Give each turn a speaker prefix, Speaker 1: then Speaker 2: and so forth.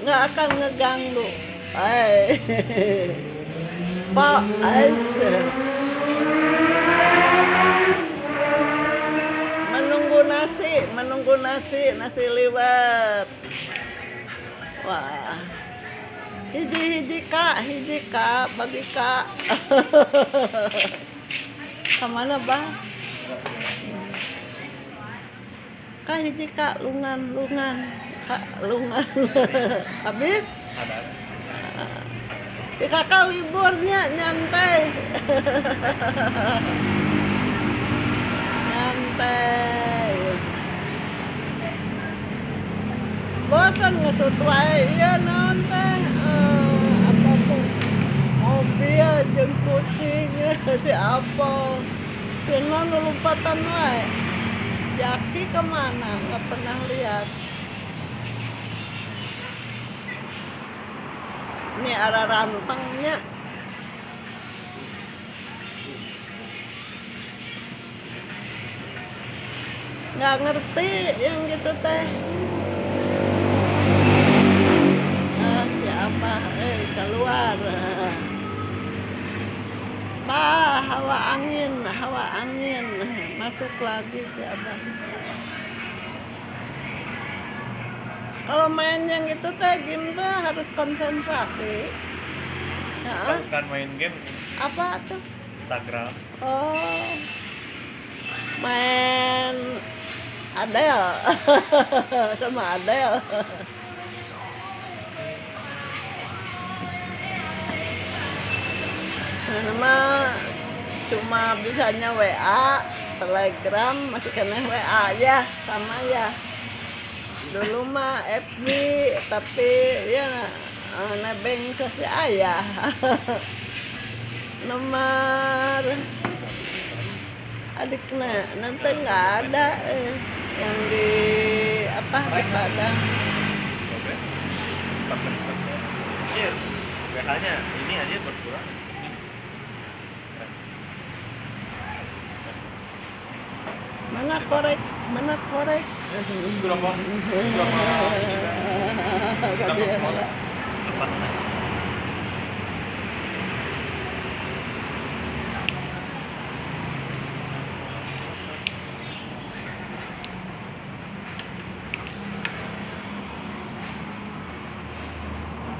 Speaker 1: nggak akan ngeganggu. Hai, Pak aja. Menunggu nasi liwet. Wah, hiji kak, bagi kak. Kemana bang? Kak hiji kak, lungan, kak lungan. Habis? Si kakak liburnya nyantai. Nyantai. Bosan ngesut wae, iya naon teh. Apapun. Mobil jeung kucing si Apol. Si non lompatan wae. Jaki kemana? Nggak pernah lihat. Ini arah rantengnya. Nggak ngerti yang gitu teh. Siapa? Keluar. Bah, hawa angin. Masuk lagi siapa? Kalau main yang itu teh game teh harus konsentrasi. Ya.
Speaker 2: Bukan main game.
Speaker 1: Apa tuh?
Speaker 2: Instagram.
Speaker 1: Oh, main Adele. Sama Adele. Nama cuma bisanya WA, Telegram, masih kena WA ya, sama ya. Dulu mah FB, tapi ya nebeng ke si ayah. Nomor adiknya nanti nggak ada yang di apa di Padang.
Speaker 2: Iya, WH-nya ini aja berkurang.
Speaker 1: Mana korek?
Speaker 2: Berapa?
Speaker 1: Berapa?